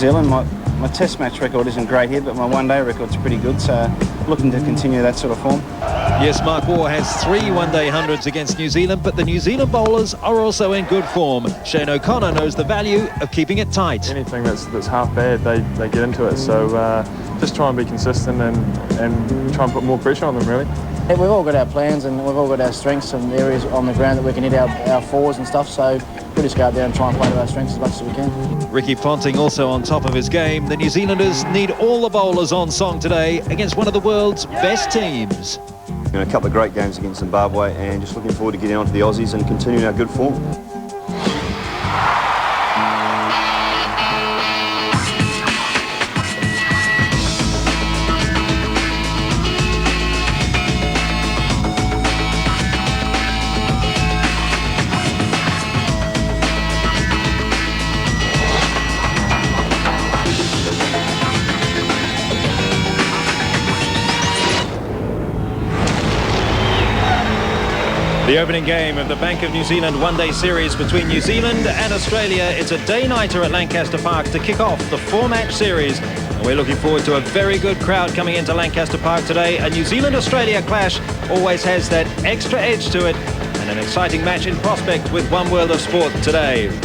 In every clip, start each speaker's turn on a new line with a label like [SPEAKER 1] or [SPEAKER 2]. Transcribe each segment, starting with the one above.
[SPEAKER 1] New Zealand, my test match record isn't great here, but my one-day record's pretty good, so looking to continue that sort of form.
[SPEAKER 2] Yes, Mark Waugh has 3 one-day hundreds against New Zealand, but the New Zealand bowlers are also in good form. Shane O'Connor knows the value of keeping it tight.
[SPEAKER 3] Anything that's half bad, they get into it, so just try and be consistent and try and put more pressure on them, really.
[SPEAKER 4] We've all got our plans and we've all got our strengths and areas on the ground that we can hit our fours and stuff, so we'll just go out there and try and play to our strengths as much as we can.
[SPEAKER 2] Ricky Ponting also on top of his game. The New Zealanders need all the bowlers on song today against one of the world's best teams.
[SPEAKER 5] A couple of great games against Zimbabwe, and just looking forward to getting on to the Aussies and continuing our good form.
[SPEAKER 2] The opening game of the Bank of New Zealand one-day series between New Zealand and Australia. It's a day-nighter at Lancaster Park to kick off the 4-match series. And we're looking forward to a very good crowd coming into Lancaster Park today. A New Zealand-Australia clash always has that extra edge to it, and an exciting match in prospect with One World of Sport today.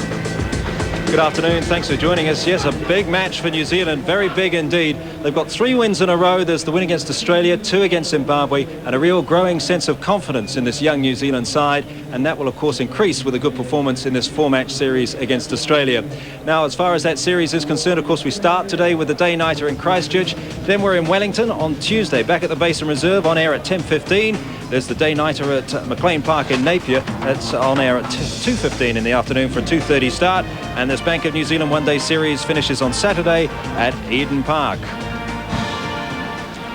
[SPEAKER 2] Good afternoon, thanks for joining us. Yes, a big match for New Zealand, very big indeed. They've got 3 wins in a row. There's the win against Australia, 2 against Zimbabwe, and a real growing sense of confidence in this young New Zealand side, and that will of course increase with a good performance in this 4-match series against Australia. Now, as far as that series is concerned, of course we start today with the day-nighter in Christchurch, then we're in Wellington on Tuesday, back at the Basin Reserve, on air at 10:15. There's the day-nighter at McLean Park in Napier. That's on air at 2:15 in the afternoon for a 2:30 start. And this Bank of New Zealand one-day series finishes on Saturday at Eden Park.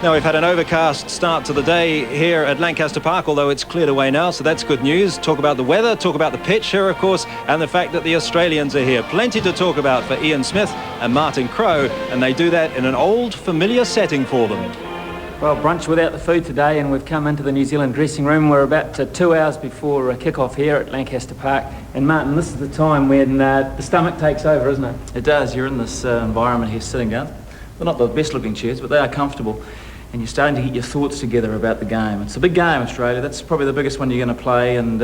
[SPEAKER 2] Now, we've had an overcast start to the day here at Lancaster Park, although it's cleared away now, so that's good news. Talk about the weather, talk about the pitch here, of course, and the fact that the Australians are here. Plenty to talk about for Ian Smith and Martin Crowe, and they do that in an old, familiar setting for them.
[SPEAKER 6] Well, brunch without the food today, and we've come into the New Zealand dressing room. We're about 2 hours before kick-off here at Lancaster Park. And Martin, this is the time when the stomach takes over, isn't it?
[SPEAKER 7] It does. You're in this environment here sitting down. They're not the best-looking chairs, but they are comfortable. And you're starting to get your thoughts together about the game. It's a big game, Australia. That's probably the biggest one you're going to play. And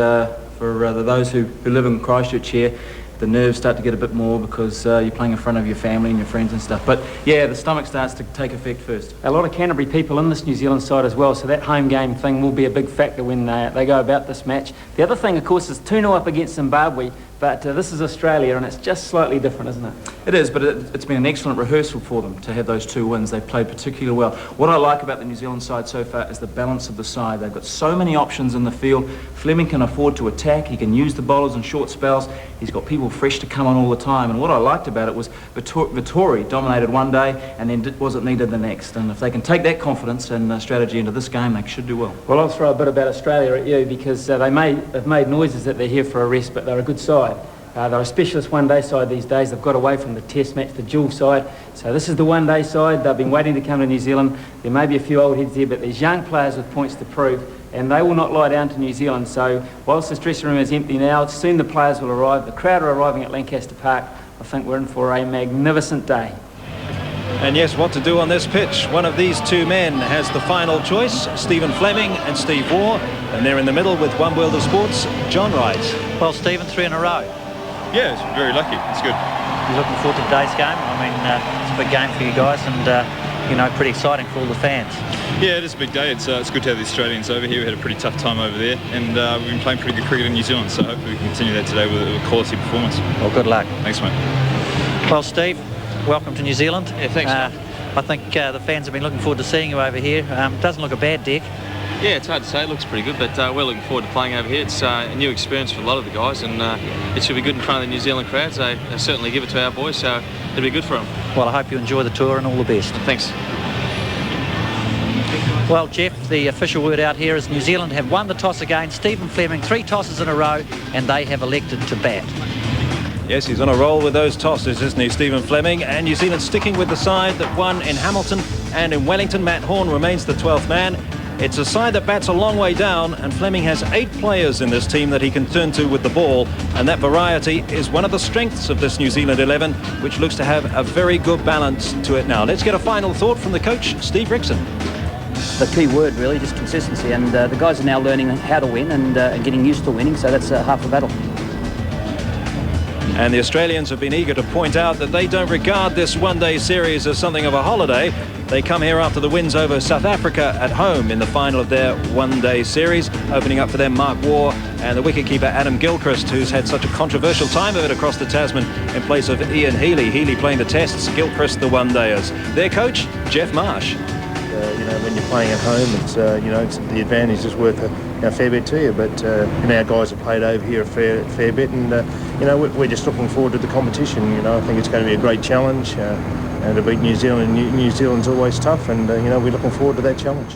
[SPEAKER 7] for those who live in Christchurch here, the nerves start to get a bit more because you're playing in front of your family and your friends and stuff. But yeah, the stomach starts to take effect first.
[SPEAKER 6] A lot of Canterbury people in this New Zealand side as well, so that home game thing will be a big factor when they go about this match. The other thing, of course, is 2-0 up against Zimbabwe, but this is Australia and it's just slightly different, isn't it?
[SPEAKER 7] It is, but it's been an excellent rehearsal for them to have those 2 wins. They've played particularly well. What I like about the New Zealand side so far is the balance of the side. They've got so many options in the field. Fleming can afford to attack. He can use the bowlers in short spells. He's got people fresh to come on all the time. And what I liked about it was Vittori dominated one day and then wasn't needed the next. And if they can take that confidence and strategy into this game, they should do well.
[SPEAKER 6] Well, I'll throw a bit about Australia at you because they may have made noises that they're here for a rest, but they're a good side. They're a specialist one-day side these days. They've got away from the test match, the dual side. So this is the one-day side. They've been waiting to come to New Zealand. There may be a few old heads there, but there's young players with points to prove, and they will not lie down to New Zealand. So whilst this dressing room is empty now, soon the players will arrive. The crowd are arriving at Lancaster Park. I think we're in for a magnificent day.
[SPEAKER 2] And yes, what to do on this pitch? One of these 2 men has the final choice, Stephen Fleming and Steve Waugh, and they're in the middle with One World of Sports, John Wright.
[SPEAKER 8] Well, Stephen, 3 in a row.
[SPEAKER 9] Yeah, it's very lucky. It's good.
[SPEAKER 8] You're looking forward to today's game? I mean, it's a big game for you guys and, pretty exciting for all the fans.
[SPEAKER 9] Yeah, it is a big day. It's good to have the Australians over here. We had a pretty tough time over there, and we've been playing pretty good cricket in New Zealand, so hopefully we can continue that today with a quality performance.
[SPEAKER 8] Well, good luck.
[SPEAKER 9] Thanks, mate.
[SPEAKER 8] Well, Steve, welcome to New Zealand.
[SPEAKER 9] Yeah, thanks.
[SPEAKER 8] I think the fans have been looking forward to seeing you over here. Doesn't look a bad deck.
[SPEAKER 10] Yeah, it's hard to say. It looks pretty good, but we're looking forward to playing over here. It's a new experience for a lot of the guys, and it should be good in front of the New Zealand crowds. They certainly give it to our boys, so it'll be good for them.
[SPEAKER 8] Well, I hope you enjoy the tour and all the best.
[SPEAKER 10] Thanks.
[SPEAKER 8] Well, Jeff, the official word out here is New Zealand have won the toss again. Stephen Fleming, 3 tosses in a row, and they have elected to bat.
[SPEAKER 2] Yes, he's on a roll with those tosses, isn't he, Stephen Fleming? And New Zealand sticking with the side that won in Hamilton and in Wellington. Matt Horn remains the 12th man. It's a side that bats a long way down, and Fleming has 8 players in this team that he can turn to with the ball, and that variety is one of the strengths of this New Zealand 11, which looks to have a very good balance to it now. Let's get a final thought from the coach, Steve Rickson.
[SPEAKER 11] The key word really, just consistency, and the guys are now learning how to win and getting used to winning, so that's half the battle.
[SPEAKER 2] And the Australians have been eager to point out that they don't regard this one-day series as something of a holiday. They come here after the wins over South Africa at home in the final of their one-day series. Opening up for them, Mark Waugh and the wicketkeeper Adam Gilchrist, who's had such a controversial time of it across the Tasman in place of Ian Healy. Healy playing the tests, Gilchrist the one-dayers. Their coach, Jeff Marsh.
[SPEAKER 12] You know, when you're playing at home, it's you know, the advantage is worth a fair bit to you. But you know, our guys have played over here a fair bit, and you know, we're just looking forward to the competition. You know, I think it's going to be a great challenge, and to beat New Zealand. New Zealand's always tough, and you know, we're looking forward to that challenge.